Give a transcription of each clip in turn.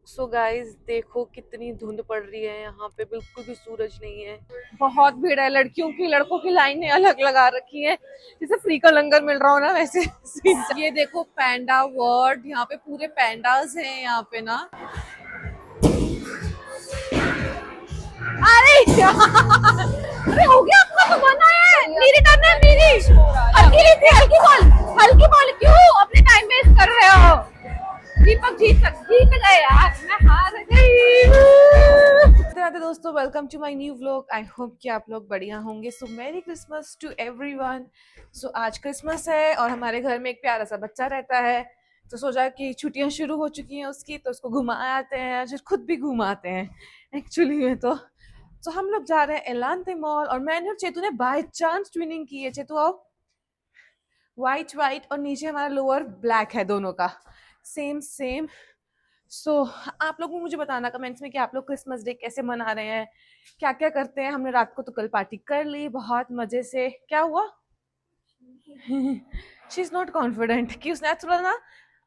So guys देखो कितनी धुंध पड़ रही है यहाँ पे, बिल्कुल भी सूरज नहीं है। बहुत भीड़ है। लड़कियों की लड़कों की लाइनें अलग लगा रखी है, जैसे फ्री का लंगर मिल रहा हो ना वैसे। ये देखो पैंडा वर्ल्ड, यहाँ पे पूरे पैंडाज हैं यहाँ पे ना। अरे अरे हो गया आपका तो बना है। मेरी टर्न है, मेरी हल्की ली थी, हल्की बॉल क्यों अपने टाइम वेस्ट कर रहे हो। दीपक जीत गए यार, मैं हार गई। राधे दोस्तों, welcome to my new vlog. I hope कि आप लोग बढ़िया होंगे। So merry Christmas to everyone. So आज क्रिसमस है और हमारे घर में एक प्यारा सा बच्चा रहता है, तो सोचा कि छुट्टियां शुरू हो चुकी हैं उसकी, तो उसको घुमा आते हैं, फिर खुद भी घुमाते हैं एक्चुअली में। तो हम लोग जा रहे हैं एलांते मॉल, और मैंने और चेतू ने बाय चांस ट्विनिंग की है। चेतू आओ। व्हाइट व्हाइट और नीचे हमारा लोअर ब्लैक है, दोनों का सेम सेम। सो आप लोग भी मुझे बताना कमेंट्स में कि आप लोग क्रिसमस डे कैसे मना रहे हैं, क्या क्या करते हैं। हमने रात को तो कल पार्टी कर ली बहुत मजे से। क्या हुआ? शी इज नॉट कॉन्फिडेंट कि उसने आज थोड़ा ना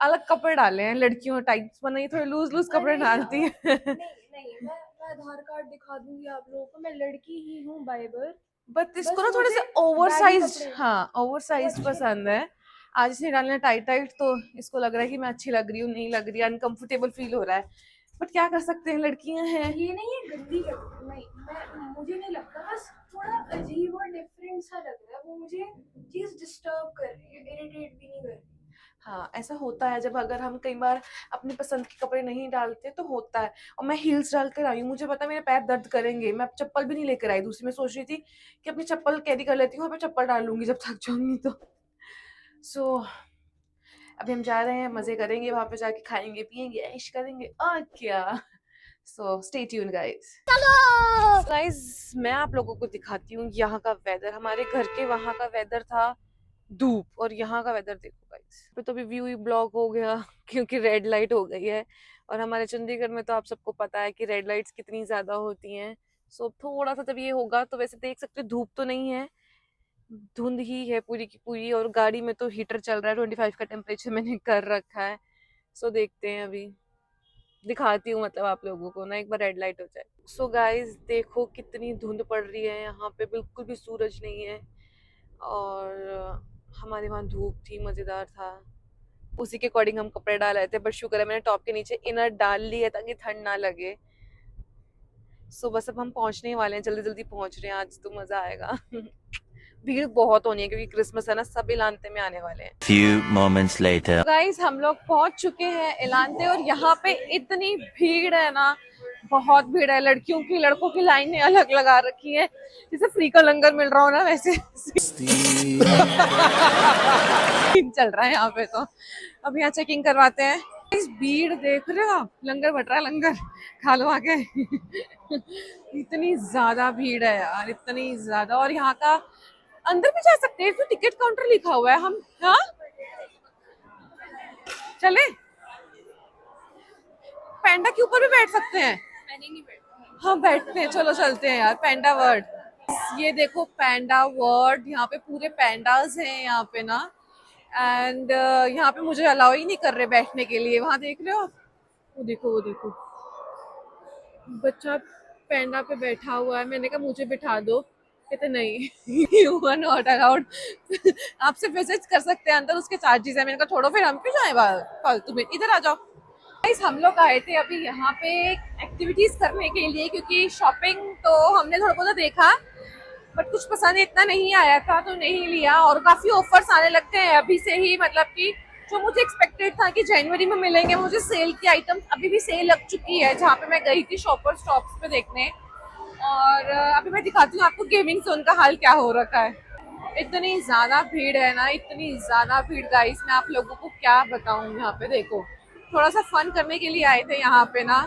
अलग कपड़े डाले हैं, लड़कियों टाइप्स बनाई, थोड़े लूज लूज कपड़े डालती है। नहीं, मैं आधार कार्ड दिखा दूंगी आप लोगों को, मैं लड़की ही हूँ बाय बर्थ। बट इसको ना बस थोड़े से मुझे ओवर बैगी साइज, कपड़े हाँ ओवर साइज अच्छे पसंद है। आज इसने डालना टाइट टाइट, तो इसको लग रहा है कि मैं अच्छी लग रही हूँ, नहीं लग रही, अनकंफर्टेबल फील हो रहा है। बट क्या कर सकते हैं, लड़कियां हैं। ये नहीं है गंदी लग नहीं, मुझे नहीं लगता, बस थोड़ा अजीब और डिफरेंट सा लग रहा है। वो मुझे चीज डिस्टर्ब कर रही है, इरिटेट भी नहीं कर रही। हाँ ऐसा होता है, जब अगर हम कई बार अपनी पसंद के कपड़े नहीं डालते तो होता है। और मैं हील्स डाल कर आई हूँ, मुझे पता है मेरे पैर दर्द करेंगे, मैं चप्पल भी नहीं लेकर आई दूसरी। मैं सोच रही थी कि अपनी चप्पल कैरी कर लेती हूँ, वहाँ पे चप्पल डाल लूंगी जब थक जाऊंगी तो। सो अभी हम जा रहे हैं, मजे करेंगे, वहां पे जाके खाएंगे पिएंगे ऐश करेंगे और क्या। So stay tune guys. Guys मैं आप लोगों को दिखाती हूँ यहाँ का वेदर। हमारे घर के वहां का वेदर था धूप, और यहाँ का वेदर देखो गाइस। तो अभी व्यू ही ब्लॉक हो गया क्योंकि रेड लाइट हो गई है। और हमारे चंडीगढ़ में तो आप सबको पता है कि रेड लाइट्स कितनी ज्यादा होती हैं। सो थोड़ा सा जब ये होगा तो वैसे देख सकते हो धूप तो नहीं है, धुंध ही है पूरी की पूरी। और गाड़ी में तो हीटर चल रहा है, 25 का टेम्परेचर मैंने कर रखा है। सो देखते हैं, अभी दिखाती हूँ मतलब आप लोगों को ना, एक बार रेड लाइट हो जाए। सो गाइस देखो कितनी धुंध पड़ रही है यहाँ पे, बिल्कुल भी सूरज नहीं है। और हमारे वहाँ धूप थी, मजेदार था, उसी के अकॉर्डिंग हम कपड़े डाल रहे थे। बट शुक्र है मैंने टॉप के नीचे इनर डाल ली है ताकि ठंड ना लगे। सो बस अब हम पहुंचने वाले हैं, जल्दी जल्दी पहुंच रहे हैं, आज तो मजा आएगा। भीड़ बहुत होनी है क्योंकि क्रिसमस है ना, सब इलांते में आने वाले हैं। Few moments later. गाइस हम लोग पहुंच चुके हैं एलांते, और यहाँ पे इतनी भीड़ है ना, बहुत भीड़ है। लड़कियों की लड़कों की लाइनें अलग लगा रखी है, जैसे फ्री का लंगर मिल रहा हो ना वैसे। चल रहा है यहाँ पे तो। अब यहाँ चेकिंग करवाते हैं। इस भीड़ देख रहे हो आप, लंगर बट रहा है, लंगर खा लो आके। इतनी ज्यादा भीड़ है यार, इतनी ज्यादा। और यहाँ का अंदर भी जा सकते हैं, तो टिकट काउंटर लिखा हुआ है। हम हाँ चले, पैंडा के ऊपर भी बैठ सकते हैं। मैंने नहीं बैठा। हाँ बैठते हैं, चलो चलते हैं यार, पैंडा वर्ल्ड। ये देखो पैंडा वर्ल्ड, यहाँ पे पूरे पैंडाज हैं यहाँ पे ना। एंड यहाँ पे मुझे अलाउ ही नहीं कर रहे बैठने के लिए। वहां देख रहे हो, वो देखो वो देखो, बच्चा पैंडा पे बैठा हुआ है। मैंने कहा मुझे बिठा दो, कहते नहीं, यू आर नॉट अलाउड। आप सिर्फ विजिट कर सकते हैं अंदर, उसके चार्जेस है। मैंने कहा छोड़ो फिर, हम क्यों जाए फालतू में, इधर आ जाओ। गाइस हम लोग आए थे अभी यहाँ पे एक्टिविटीज करने के लिए, क्योंकि शॉपिंग तो हमने थोड़ा बहुत देखा, बट कुछ पसंद इतना नहीं आया था तो नहीं लिया। और काफी ऑफर्स आने लगते हैं अभी से ही, मतलब कि जो मुझे एक्सपेक्टेड था कि जनवरी में मिलेंगे, मुझे सेल की आइटम्स अभी भी सेल लग चुकी है जहाँ पे मैं गई थी शॉपर स्टॉप्स पे देखने। और अभी मैं दिखाती हूँ आपको गेमिंग जोन का हाल क्या हो रखा है। इतनी ज्यादा भीड़ है ना, इतनी ज्यादा भीड़ गाइस, मैं आप लोगों को क्या बताऊं। यहाँ पे देखो, थोड़ा सा फन करने के लिए आए थे यहाँ पे ना,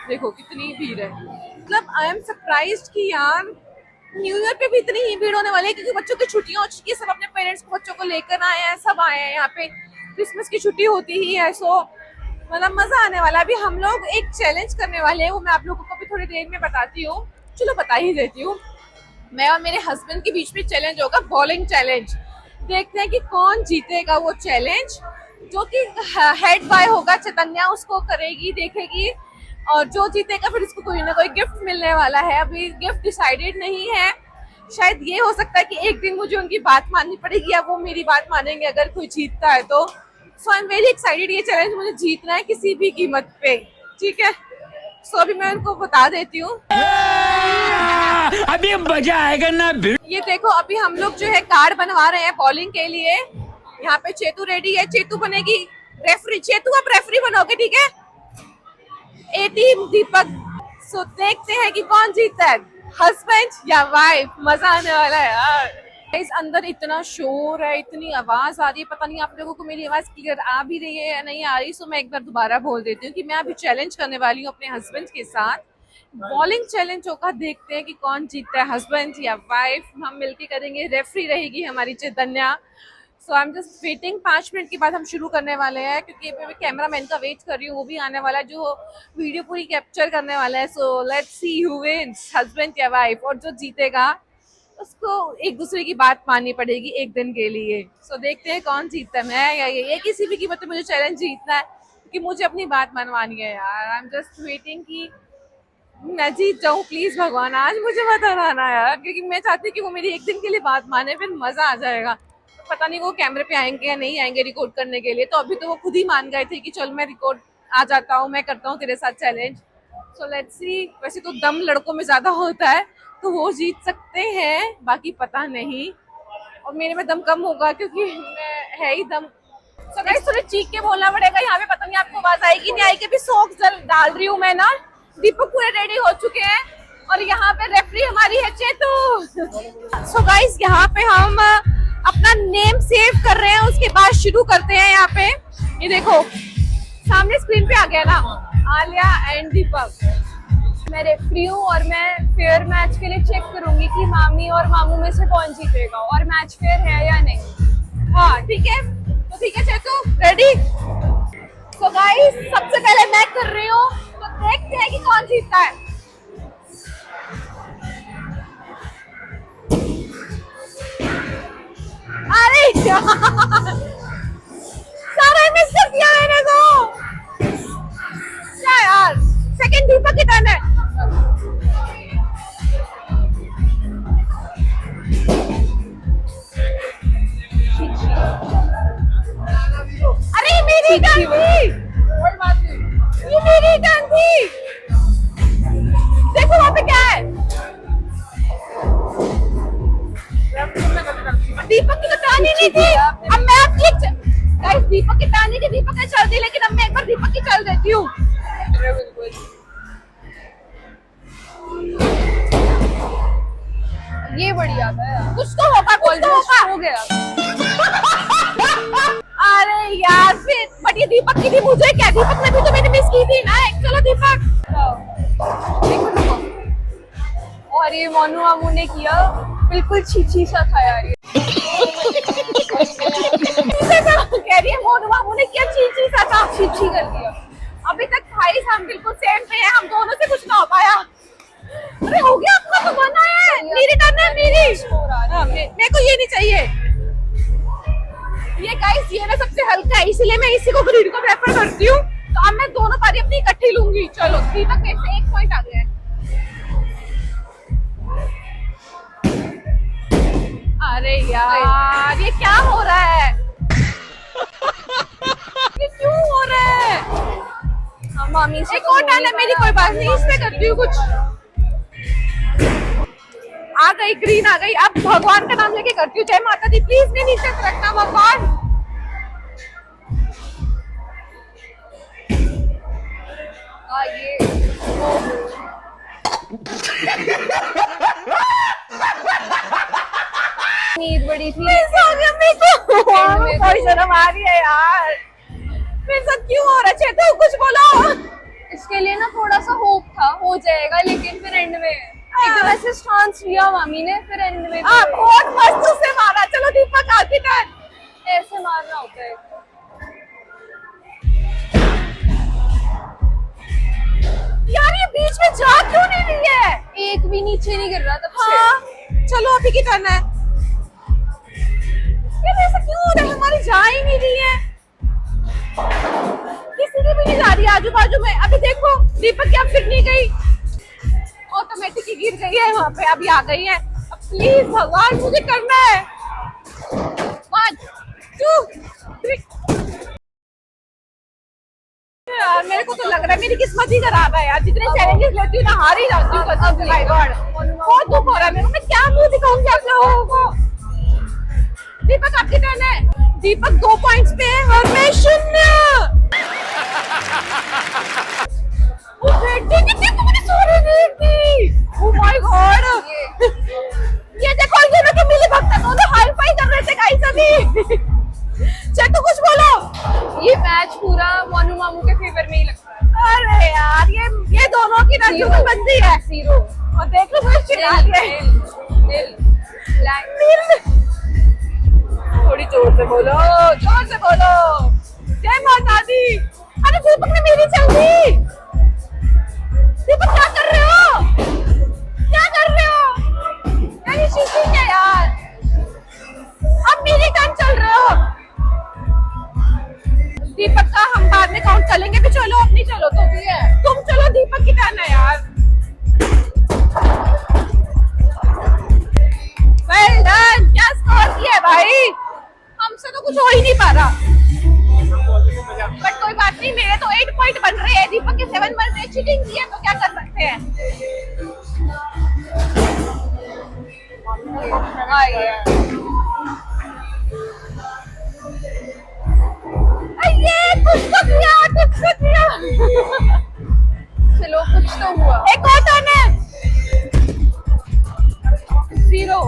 देखो कितनी भीड़ है। मतलब आई एम सरप्राइज्ड कि यार न्यू ईयर पे भी इतनी ही भीड़ होने वाली है, क्योंकि बच्चों की छुट्टियां हो चुकी है, सब अपने पेरेंट्स को बच्चों को लेकर आए हैं, सब आए हैं यहाँ पे। क्रिसमस की छुट्टी होती ही है, सो मतलब मजा आने वाला है। अभी हम लोग एक चैलेंज करने वाले हैं, वो मैं आप लोगों को भी थोड़ी देर में बताती हूँ। चलो बता ही देती हूँ। मैं और मेरे हस्बैंड के बीच में चैलेंज होगा, बॉलिंग चैलेंज। देखते हैं कि कौन जीतेगा वो चैलेंज। जो कि हेड बॉय होगा चैतन्या उसको करेगी, देखेगी, और जो जीतेगा फिर उसको कोई ना कोई गिफ्ट मिलने वाला है। अभी गिफ्ट डिसाइडेड नहीं है, शायद ये हो सकता है कि एक दिन मुझे उनकी बात माननी पड़ेगी या वो मेरी बात मानेंगे अगर कोई जीतता है तो। सो आई एम वेरी एक्साइटेड, ये चैलेंज मुझे जीतना है किसी भी कीमत पे, ठीक है। सो अभी मैं उनको बता देती हूँ। अभी मजा आएगा ना। ये देखो अभी हम लोग जो है कार्ड बनवा रहे हैं बॉलिंग के लिए। यहाँ पे चेतू रेडी है, चेतू बनेगी रेफरी, चेतू आप रेफरी बनोगे, ठीक है। ए टीम दीपक। सो देखते हैं कि कौन जीतता है, हस्बैंड या वाइफ। मजा आने वाला है यार। इस अंदर इतना शोर है, इतनी आवाज आ रही है, पता नहीं आप लोगों को मेरी आवाज क्लियर आ भी रही है या नहीं आ रही। सो मैं एक बार दोबारा बोल देती हूँ कि मैं अभी चैलेंज करने वाली हूँ अपने हस्बैंड के साथ। बॉलिंग चैलेंज होगा, देखते हैं कि कौन जीतता है, हस्बैंड या वाइफ। हम मिलके करेंगे, रेफरी रहेगी हमारी Chaitanya. So I am just waiting, 5 minute के बाद हम शुरू करने वाले हैं, क्योंकि मैं कैमरा मैन का वेट कर रही हूँ, वो भी आने वाला है जो वीडियो पूरी कैप्चर करने वाला है। So let's see who wins, husband या वाइफ। और जो जीतेगा उसको एक दूसरे की बात माननी पड़ेगी एक दिन के लिए। सो देखते हैं कौन जीतता है, मैं या ये किसी भी कीमत पे मुझे चैलेंज जीतना है, क्योंकि मुझे अपनी बात मनवानी है यार। आई एम जस्ट वेटिंग कि मैं जीत जाऊँ, प्लीज भगवान आज मुझे मत हराना यार, क्योंकि मैं चाहती हूँ कि वो मेरी एक दिन के लिए बात माने, फिर मजा आ जाएगा। पता नहीं वो कैमरे पे आएंगे या नहीं आएंगे रिकॉर्ड करने के लिए। तो अभी तो वो खुद ही मान गए थे कि चल मैं रिकॉर्ड आ जाता हूँ, मैं करता हूँ तेरे साथ चैलेंज। सो लेट्स सी। वैसे तो दम लड़कों में ज्यादा होता है तो वो जीत सकते हैं, बाकी पता नहीं। और मेरे में दम कम होगा क्योंकि मैं है ही दम। सो गाइस थोड़ा चीख के बोलना पड़ेगा यहाँ पे, पता नहीं आपको आवाज आएगी नहीं आएगी। अभी सॉक्स डाल रही हूँ मैं ना। दीपक पूरे रेडी हो चुके हैं और यहाँ पे रेफरी हमारी है चेतू। सो गाइस यहाँ पे हम अपना नेम सेव कर रहे हैं, उसके बाद शुरू करते हैं। यहाँ पे ये देखो सामने स्क्रीन पे आ गया ना, आलिया एंड दीपक। मैं रेफरी हूँ और मैं फेयर मैच के लिए चेक करूंगी कि मामी और मामू में से कौन जीतेगा और मैच फेयर है या नहीं। हाँ ठीक है, तो ठीक है चेतू रेडी। सो गाइस सबसे पहले मैं कर रही हूँ, तो देखते हैं कि कौन जीतता है। अरे यार सारा मिस कर दिया मैंने तो। क्या यार, सेकंड दीपक की टर्न है। अरे मेरी टर्न थी, कोई बात नहीं, ये मेरी टर्न थी। देखो वहाँ पे क्या है, दीपक की तो टर्न ही नहीं थी। अब मैं आपकी गाइस दीपक की टर्न ही थी, दीपक ने चल दी, लेकिन अब मैं एक बार दीपक की चल देती हूँ। ये बढ़िया था यार, कुछ तो होगा, कुछ तो होगा। हो गया। अरे यार फिर बट ये दीपक की थी, मुझे क्या, दीपक ने भी तो मैंने मिस की थी ना। चलो दीपक। और ये मोनू मामू ने किया, बिल्कुल छीछी सा था यार ये। कह रही है मोनू मामू ने किया चीची सा था, छीछी कर दिया। अभी तक भाई हम बिल्कुल सेम पे हैं, हम दोनों से कुछ ना हो पाया। अरे हो गया, आपका तो बना है, मेरी टर्न है, मेरी। मेरे को ये नहीं चाहिए। ये गाइस ये ना सबसे हल्का है, इसीलिए मैं इसी को ग्रीन को प्रेफर करती हूँ। तो अब मैं दोनों पारी अपनी इकट्ठी लूंगी। चलो दीपक से 1 पॉइंट आ गया है। अरे यार ये क्या हो रहा है, ये क्यों हो रहा है। मामी से एक और टर्न है मेरी, कोई बात नहीं, इसमें करती हूँ कुछ। आ गई ग्रीन आ गई, अब भगवान का नाम लेके करती हूँ। जय माता दी, प्लीज नहीं नीचे से रखना भगवान। ये नींद बड़ी थी। कोई शर्म आ रही है यार, मेरे साथ क्यों हो रहा है। चेतू कुछ बोलो। इसके लिए ना थोड़ा सा होप था, हो जाएगा, लेकिन फिर एंड में एकदम ऐसे स्टांस लिया मामी ने, फिर एंड में बहुत मस्त से मारा। चलो दीपक आती टर्न। ऐसे मारना होता है। यार ये बीच में जा क्यों नहीं रही है, एक भी नीचे नहीं गिर रहा तब से। हाँ चलो अभी की टर्न है। यार ऐसा क्यों हो रहा है, हमारी जा ही नहीं रही है। किसी की भी नहीं जा रही आजू बाजू में। अभी देखो दीपक की अपसेट नहीं गई, ऑटोमेटिक ही गिर गई है वहां पे, अभी आ गई है। अब प्लीज भगवान मुझे करना है। 1 2 3। यार मेरे को तो लग रहा है मेरी किस्मत ही खराब है यार, जितने चैलेंजेस लेती हूँ ना हार ही जाती हूँ कसम से। माय गॉड बहुत दुख हो रहा है मेरे को, मैं क्या मुंह दिखाऊंगी आप लोगों को। दीपक आपकी टर्न है। दीपक 2 पॉइंट्स पे है और मैं 0। ओ बेटी कितनी तुमने सॉरी दी थी। ओ माय गॉड ये देखो ये लोग मिले भक्त दोनों हाई फाई कर रहे थे गाइस अभी। चल तो कुछ बोलो। ये मैच पूरा मोनू मामू के फेवर में ही लगता है। अरे यार ये दोनों की नजरों में बंदी है। 0 और देख लो मुझे चिढ़ा रहे हैं। थोड़ी जोर से बोलो, जोर से बोलो। जय माता दी। अरे दीपक ने मेरी चल दी। दीपक क्या कर रहे हो, क्या कर रहे हो यार, ये चीटिंग है यार। अब मेरी टर्न चल रहे हो। दीपक का हम बाद में काउंट कर लेंगे, भी चलो अपनी चलो तो भी है। तुम चलो दीपक की टर्न है यार। वेल डन, क्या स्कोर किया है भाई, हमसे तो कुछ हो ही नहीं पा रहा। बट कोई बात नहीं, मेरे तो 8 पॉइंट बन रहे हैं, दीपक के 7 बन रहे। चीटिंग की है तो क्या कर सकते हैं। ये कुछ तो किया, कुछ तो किया। चलो कुछ तो हुआ। एक और टर्न है। 0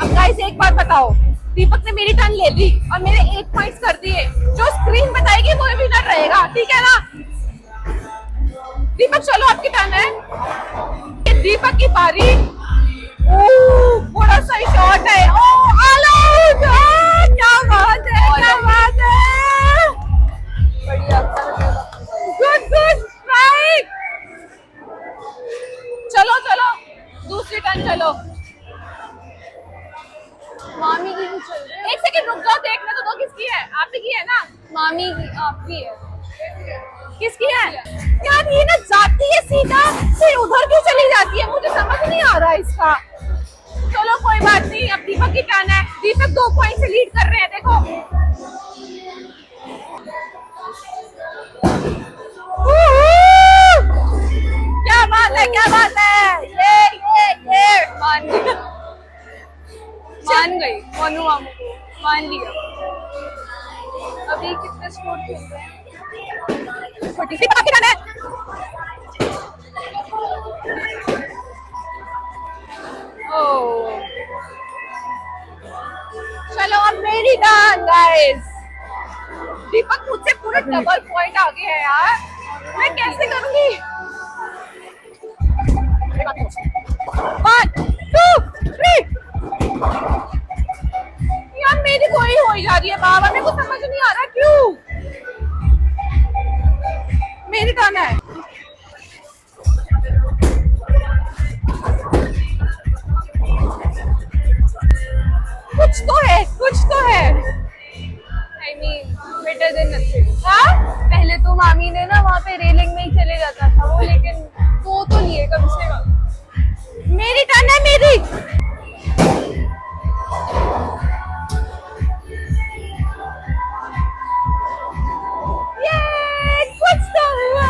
अब गाइस एक बात बताओ, दीपक ने मेरी टर्न ले ली और मेरे 8 पॉइंट्स कर दिए। जो स्क्रीन बताएगी वो विनर रहेगा, ठीक है ना। दीपक चलो आपकी टर्न है। ये दीपक की बारी। बड़ा सही शॉट है। All out. क्या बात है, क्या बात है। बढ़िया। Good good right. चलो चलो दूसरी टर्न चलो। मामी की भी चल रही है। एक सेकंड रुक जाओ, देखने तो दो किसकी है। आपकी की है ना। मामी की आपकी है। किसकी है यार, ये ना जाती है सीधा फिर उधर क्यों चली जाती है, मुझे समझ नहीं आ रहा इसका। चलो कोई बात नहीं, अब दीपक की टर्न है। दीपक 2 पॉइंट से लीड कर रहे हैं, देखो। क्या बात है, क्या बात है। ये मान गई मोनू मामू को, मान लिया। अभी कितने स्कोर खेल रहे हैं। दीपक आपकी टर्न है। चलो अब मेरी टर्न गाइस। दीपक मुझसे पूरे डबल पॉइंट आगे है यार, मैं कैसे करूंगी। 1 2 3। यार मेरी कोई हो जा रही है बाबा, मेरे को समझ नहीं आ रहा क्यों। मेरी टर्न है। कुछ तो है, कुछ तो है। I mean, better than nothing. हाँ पहले तो मामी ने ना वहाँ पे रेलिंग में ही चले जाता था वो, लेकिन 2 तो लिए कम से कम। मेरी टर्न है, मेरी। ये कुछ तो हुआ।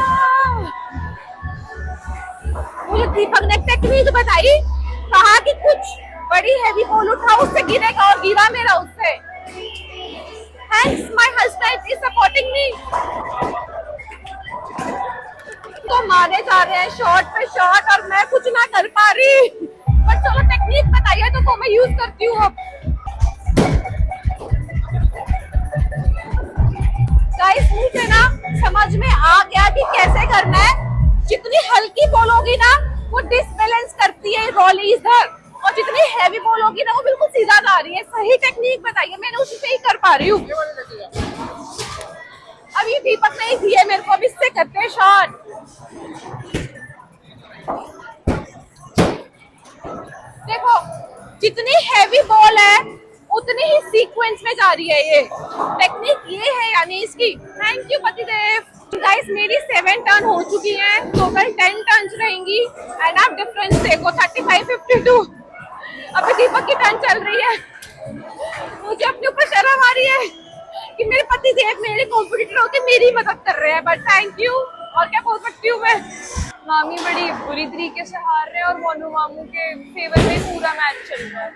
मुझे दीपक ने टेक्निक बताई, कहा कि कुछ बड़ी हैवी बॉल उठा उससे गिरेगा, और गिरा मेरा उससे। Hence my husband is supporting me. तो मारे जा रहे हैं शॉट पे शॉट और मैं कुछ ना कर पा रही। पर चलो टेक्निक बताइए तो वो मैं यूज करती हूँ अब। गाइस मुझे ना समझ में आ गया कि कैसे करना है। जितनी हल्की बॉल होगी ना वो डिसबैलेंस करती है रॉली इधर, और जितनी हैवी बॉल होगी ना वो बिल्कुल सीधा जा रही है। सही टेक्निक बताइए, मैंने उसी से ही कर पा रही हूँ। अब ये दीपक नहीं दिए मेरे को, अब इससे करते हैं शॉट। देखो जितनी हैवी बॉल है उतनी ही सीक्वेंस में जा रही है। ये टेक्निक ये है यानी इसकी। थैंक यू पतिदेव। गाइस मेरी 7 टर्न हो चुकी है, टोटल 10 टर्न्स रहेंगी एंड आप डिफरेंस देखो 35-52। अभी दीपक की टर्न चल रही है। मुझे अपने ऊपर शर्म आ रही है कि मेरे पति देव मेरे कॉम्पिटिटर होकर मेरी मदद कर रहे हैं, बट थैंक यू। और क्या बोल सकती हूँ मैं। मामी बड़ी बुरी तरीके से हार रहे हैं और मोनू मामू के फेवर में पूरा मैच चल रहा है।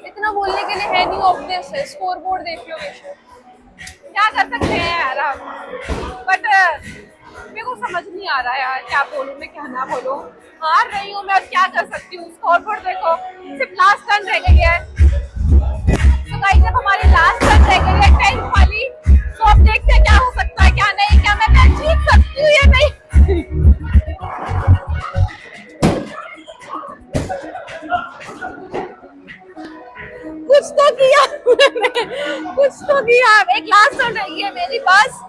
इतना बोलने के लिए है नहीं, ऑब्वियस है, स्कोर बोर्ड देख लो बेशक। क्या कर सकते हैं यार हम, बट मेरे को समझ नहीं आ रहा यार क्या बोलूं मैं क्या ना बोलूं। हार रही हूँ मैं, और क्या कर सकती हूँ। स्कोर बोर्ड देखो, सिर्फ लास्ट टर्न रह गई है। तो गाइस जब हमारी लास्ट टर्न रह गई है 10th वाली, तो अब देखते हैं क्या हो सकता है क्या नहीं, क्या मैं मैच जीत सकती हूँ या नहीं। कुछ तो किया मैंने, कुछ तो किया। एक लास्ट टर्न रही है मेरी, बस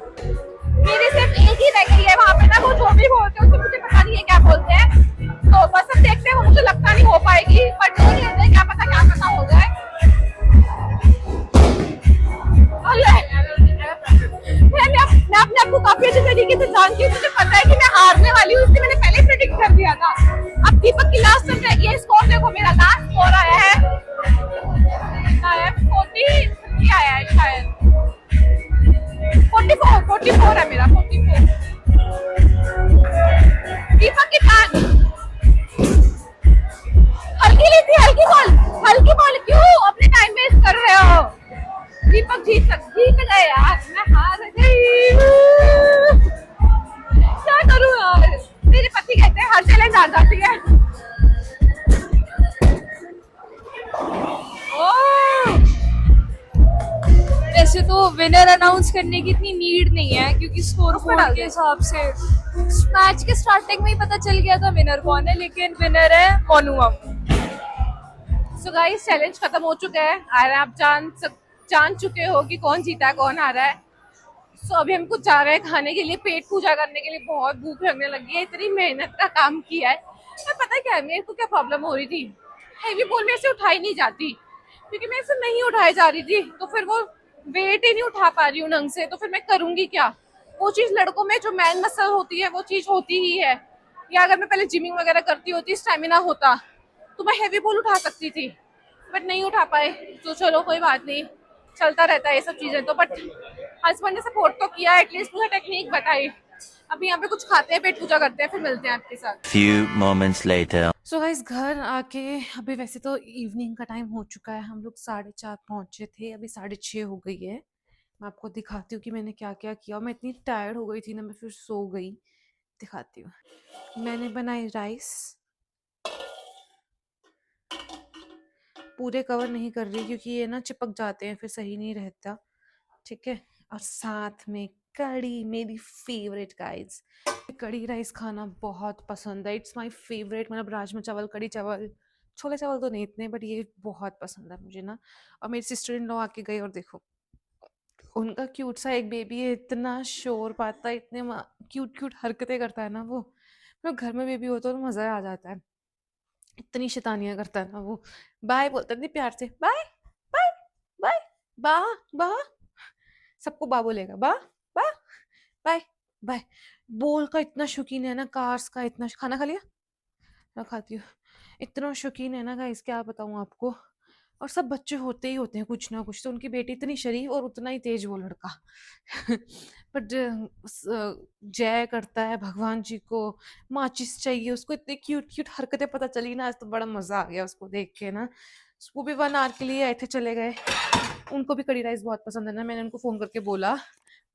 मेरी सिर्फ एक ही रह गई है। वहां पे ना वो जो भी बोलते हैं उससे मुझे पता नहीं है क्या बोलते हैं, तो बस अब देखते हैं। वो मुझे लगता नहीं हो पाएगी, बट देख लेते हैं, क्या पता हो जाए। मैं अपने आप को काफी अच्छे तरीके से जानती हूँ, मुझे पता है कि मैं हारने वाली हूँ, इसलिए मैंने पहले प्रेडिक्ट कर दिया था। अब दीपक की लास्ट टर्न रह गई है। स्कोर देखो, मेरा लास्ट स्कोर आया है 43 आया है शायद, 44 है मेरा, 44। दीपक की टर्न। हल्की ली थी, हल्की बॉल क्यों अपने टाइम वेस्ट कर रहे हो। दीपक जीत गए यार, मैं हार गई। क्या करूं यार, मेरे पति कहते हैं हर चैलेंज हार जाती है। ओह वैसे तो विनर अनाउंस करने की इतनी नीड नहीं है, क्योंकि स्कोर उसमें बोर्ड डाल के दे। हिसाब से मैच के स्टार्टिंग में ही पता चल गया था विनर कौन है, लेकिन विनर है मोनू मामू। सो गाइस चैलेंज खत्म हो चुका है, और आप जान चुके हो कि कौन जीता है कौन हारा है। सो अभी हम कुछ जा रहे हैं खाने के लिए, पेट पूजा करने के लिए। बहुत भूख लगने लगी है, इतनी मेहनत का काम किया है। पर पता है क्या है, मेरे को क्या प्रॉब्लम हो रही थी, हैवी बोल मेरे से उठाई नहीं जाती, क्योंकि मेरे से नहीं उठाई जा रही थी, तो फिर वो वेट ही नहीं उठा पा रही हूँ ढंग से, तो फिर मैं करूंगी क्या। वो चीज लड़कों में जो मैन मसल होती है वो चीज होती ही है। या अगर मैं पहले जिमिंग वगैरह करती होती, स्टेमिना होता, तो मैं हैवी बोल उठा सकती थी, बट नहीं उठा पाए। तो चलो कोई बात नहीं, चलता रहता है ये सब चीजें तो। बट हस्बैंड ने सपोर्ट तो किया, एटलीस्ट मुझे टेक्निक बताई। अभी यहाँ पे कुछ खाते हैं, पेट पूजा करते हैं, फिर मिलते हैं आपके साथ। Few moments later. So guys घर आके अभी वैसे तो इवनिंग का टाइम हो चुका है, हम लोग 4:30 पहुंचे थे, अभी 6:30 हो गई है। मैं आपको दिखाती हूँ कि मैंने क्या क्या किया, और मैं इतनी टायर्ड हो गई थी ना, मैं फिर सो गई। दिखाती हूँ। मैंने बनाई राइस, पूरे कवर नहीं कर रही क्योंकि ये ना चिपक जाते हैं, फिर सही नहीं रहता। ठीक है, और साथ में कढ़ी, मेरी फेवरेट गाइस। कढ़ी राइस खाना बहुत पसंद है, इट्स माय फेवरेट। मतलब राजमा चावल, कढ़ी चावल, छोले चावल तो नहीं इतने, बट ये बहुत पसंद है मुझे ना। और मेरी सिस्टर इन लॉ आके गई, और देखो उनका क्यूट सा एक बेबी है, इतना शोर पाता है, इतने क्यूट क्यूट हरकतें करता है ना वो। मतलब घर में बेबी हो तो मजा आ जाता है, इतनी शैतानियां करता है ना वो। बाय बोलता है प्यार से, बाय बाय बाय, बा बा, सबको बा बोलेगा, बा बा बाय बाय। बोल का इतना शौकीन है ना, कार्स का इतना। खाना खा लिया? मैं खाती हूँ। इतना शौकीन है ना गाइस, क्या बताऊँ आपको। और सब बच्चे होते ही होते हैं कुछ ना कुछ, तो उनकी बेटी इतनी शरीफ और उतना ही तेज वो लड़का। बट जय करता है भगवान जी को, माचिस चाहिए उसको, इतनी क्यूट क्यूट हरकतें पता चली ना, आज तो बड़ा मजा आ गया उसको देख के ना। वो भी 1 आवर के लिए आए थे, चले गए। उनको भी कढ़ी राइस बहुत पसंद है ना, मैंने उनको फोन करके बोला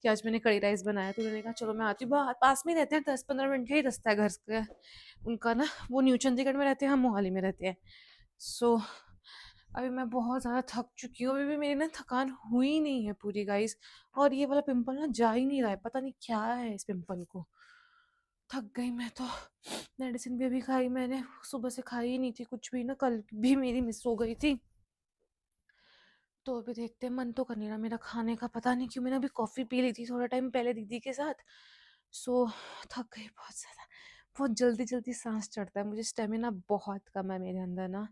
कि आज मैंने कढ़ी राइस बनाया, तो उन्होंने कहा चलो मैं आती हूँ। पास में रहते हैं, 10-15 मिनट का ही रास्ता है घर का उनका ना। वो न्यू चंडीगढ़ में रहते हैं, हम मोहाली में रहते हैं। सो अभी मैं बहुत ज़्यादा थक चुकी हूँ, अभी भी मेरी ना थकान हुई नहीं है पूरी गाइस। और ये वाला पिंपल ना जा ही नहीं रहा है, पता नहीं क्या है इस पिंपल को। थक गई मैं तो। मेडिसिन भी अभी खाई मैंने, सुबह से खाई ही नहीं थी कुछ भी ना, कल भी मेरी मिस हो गई थी। तो अभी देखते हैं, मन तो कर नहीं रहा मेरा खाने का, पता नहीं क्यों। मैंने अभी कॉफ़ी पी ली थी थोड़ा टाइम पहले दीदी के साथ। सो थक गई बहुत ज़्यादा, बहुत जल्दी जल्दी सांस चढ़ता है मुझे, स्टेमिना बहुत कम है मेरे अंदर ना।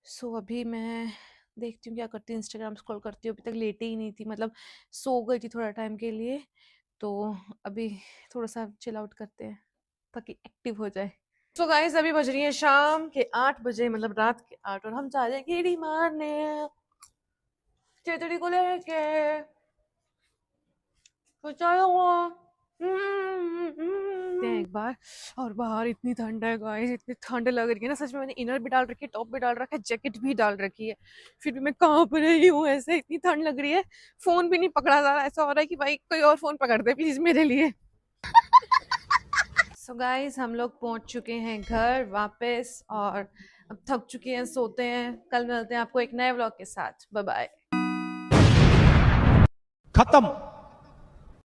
सो अभी मैं देखती हूँ क्या करती हूँ, इंस्टाग्राम स्क्रॉल करती हूँ, अभी तक लेटे ही नहीं थी, मतलब सो गई थी थोड़ा टाइम के लिए, तो अभी थोड़ा सा चिल आउट करते हैं ताकि एक्टिव हो जाए। तो गाइस अभी बज रही है शाम के 8 बजे, मतलब रात के 8, और हम जा रहे हैं गेड़ी मारने चेतड़ी को लेके। तो चलो देखते हैं एक बार। और बाहर इतनी ठंड है गाइस, इतनी ठंड लग रही है ना सच में। मैंने इनर भी डाल रखी है, टॉप भी डाल रखा है, जैकेट भी डाल रखी है, फिर भी मैं कांप रही हूँ ऐसे, इतनी ठंड लग रही है। फोन भी नहीं पकड़ा जा रहा, ऐसा हो रहा है कि भाई कोई और फोन पकड़ दे प्लीज मेरे लिए। सो गाइस हम लोग पहुंच चुके हैं घर वापस, और अब थक चुके हैं, सोते हैं। कल मिलते हैं आपको एक नए व्लॉग के साथ। Bye bye. खत्म।